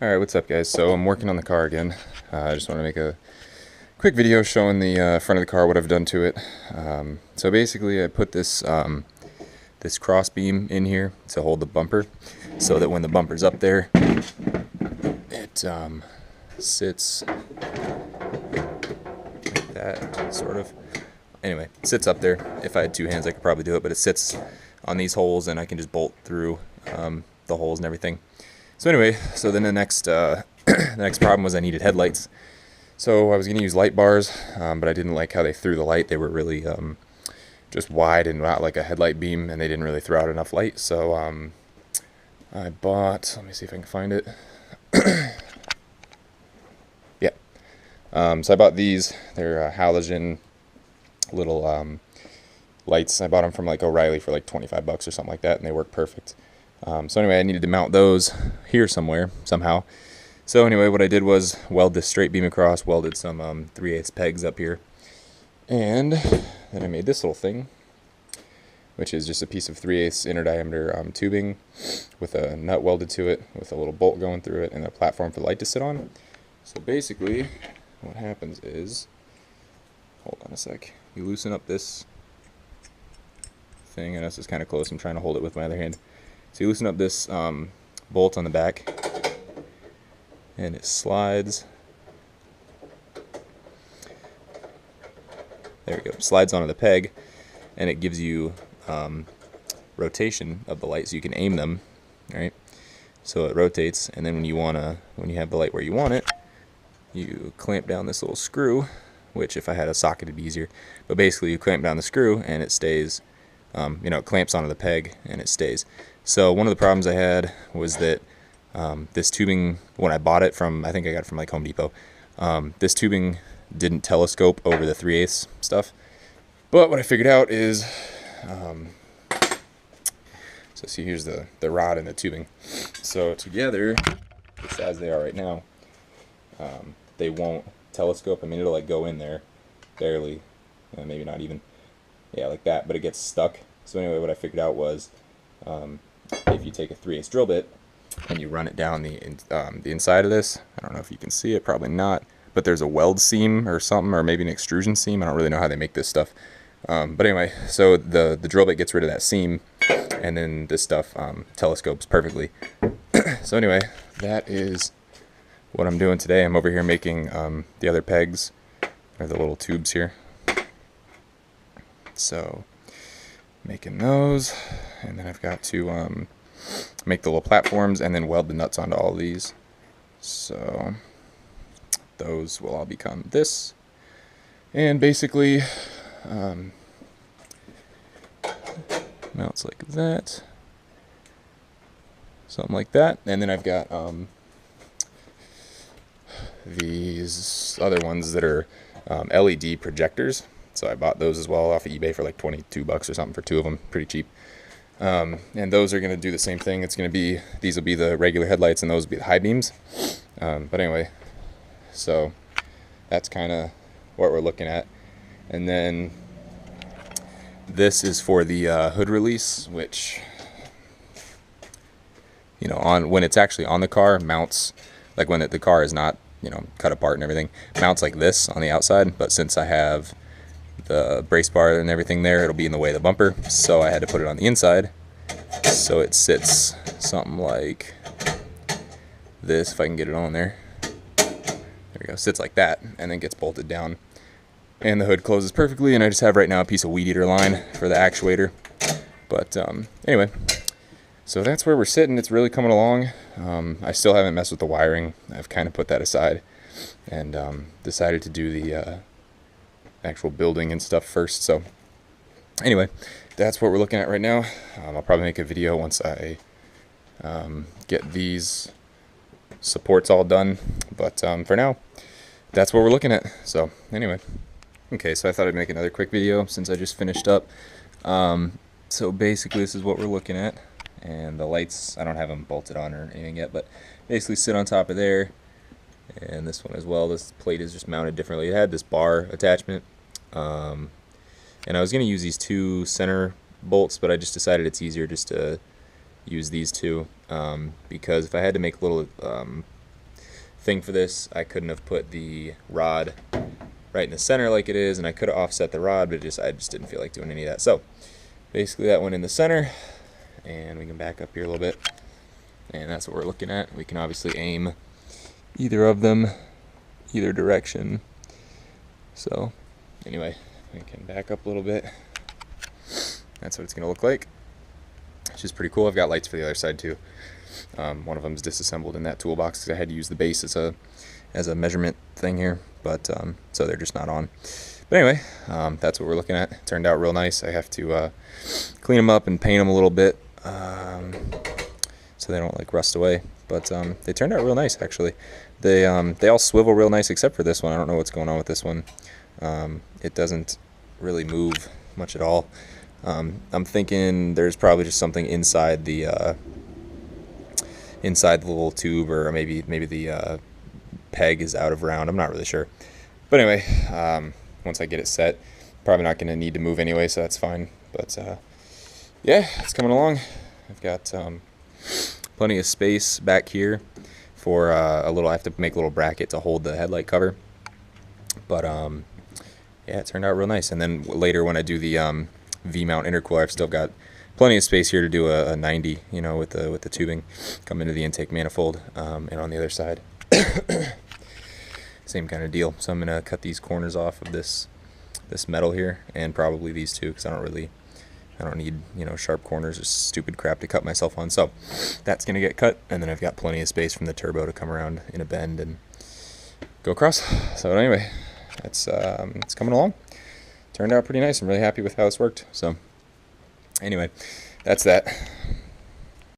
Alright, what's up guys? So I'm working on the car again. I just want to make a quick video showing the front of the car, what I've done to it. So basically I put this cross beam in here to hold the bumper so that when the bumper's up there, it sits like that, sort of. Anyway, it sits up there. If I had two hands I could probably do it, but it sits on these holes and I can just bolt through the holes and everything. So anyway, so then the next the next problem was I needed headlights. So I was going to use light bars, but I didn't like how they threw the light. They were really just wide and not like a headlight beam, and they didn't really throw out enough light. So I bought, let me see if I can find it. Yeah. So I bought these. They're halogen little lights. I bought them from like O'Reilly for like 25 bucks or something like that, and they work perfect. So anyway, I needed to mount those here somewhere, somehow. So anyway, what I did was weld this straight beam across, welded some 3/8 pegs up here, and then I made this little thing, which is just a piece of 3/8 inner diameter tubing with a nut welded to it, with a little bolt going through it, and a platform for the light to sit on. So basically, what happens is, hold on a sec, you loosen up this thing, and this is kind of close, I'm trying to hold it with my other hand. So you loosen up this bolt on the back, and it slides. There we go. Slides onto the peg, and it gives you rotation of the light, so you can aim them. Right. So it rotates, and then when you have the light where you want it, you clamp down this little screw. Which, if I had a socket, it'd be easier. But basically, you clamp down the screw, and it stays. It clamps onto the peg, and it stays. So one of the problems I had was that this tubing, when I bought it from, I think I got it from like Home Depot, this tubing didn't telescope over the 3/8 stuff. But what I figured out is, so see, here's the rod and the tubing. So together, just as they are right now, they won't telescope. I mean, it'll like go in there, barely, maybe not even, yeah, like that, but it gets stuck. So anyway, what I figured out was, if you take a 3/8 drill bit and you run it down the inside of this, I don't know if you can see it, probably not, but there's a weld seam or something, or maybe an extrusion seam. I don't really know how they make this stuff. But anyway, so the drill bit gets rid of that seam, and then this stuff telescopes perfectly. So anyway, that is what I'm doing today. I'm over here making the other pegs, or the little tubes here. So making those, and then I've got to make the little platforms and then weld the nuts onto all these. So those will all become this, and basically mounts like that, something like that. And then I've got these other ones that are LED projectors. So I bought those as well off of eBay for like 22 bucks or something for two of them, pretty cheap. And those are going to do the same thing. It's going to be, these will be the regular headlights, and those will be the high beams. But anyway, so that's kind of what we're looking at. And then this is for the hood release, which, when it's actually on the car, mounts, like when the car is not, cut apart and everything, mounts like this on the outside. But since I have the brace bar and everything there, it'll be in the way of the bumper, so I had to put it on the inside, so it sits something like this, if I can get it on there. There we go, sits like that, and then gets bolted down, and the hood closes perfectly. And I just have right now a piece of weed eater line for the actuator. But anyway, so that's where we're sitting. It's really coming along. I still haven't messed with the wiring. I've kind of put that aside, and decided to do the actual building and stuff first. So anyway, that's what we're looking at right now. I'll probably make a video once I get these supports all done, but for now, that's what we're looking at. So anyway, okay, so I thought I'd make another quick video since I just finished up. So basically this is what we're looking at, and the lights, I don't have them bolted on or anything yet, but basically sit on top of there. And this one as well, this plate is just mounted differently. It had this bar attachment, and I was going to use these two center bolts, but I just decided it's easier just to use these two, because if I had to make little thing for this. I couldn't have put the rod right in the center like it is, and I could have offset the rod, but I just didn't feel like doing any of that. So basically that went in the center, and we can back up here a little bit, and that's what we're looking at. We can obviously aim either of them, either direction. So anyway, we can back up a little bit. That's what it's going to look like, which is pretty cool. I've got lights for the other side too. One of them is disassembled in that toolbox because I had to use the base as a measurement thing here, but so they're just not on. But anyway, that's what we're looking at. It turned out real nice. I have to clean them up and paint them a little bit so they don't like rust away. But they turned out real nice actually. They all swivel real nice except for this one. I don't know what's going on with this one. It doesn't really move much at all. I'm thinking there's probably just something inside the little tube, or maybe the peg is out of round. I'm not really sure. But anyway, once I get it set, probably not going to need to move anyway, so that's fine. But yeah, it's coming along. I've got plenty of space back here for a little. I have to make a little bracket to hold the headlight cover. But yeah, it turned out real nice. And then later when I do the V-mount intercooler, I've still got plenty of space here to do a 90, you know, with the tubing come into the intake manifold, and on the other side same kind of deal. So I'm gonna cut these corners off of this metal here, and probably these two, because I don't need, you know, sharp corners or stupid crap to cut myself on. So that's gonna get cut, and then I've got plenty of space from the turbo to come around in a bend and go across. So anyway, it's coming along. Turned out pretty nice. I'm really happy with how this worked. So anyway, that's that.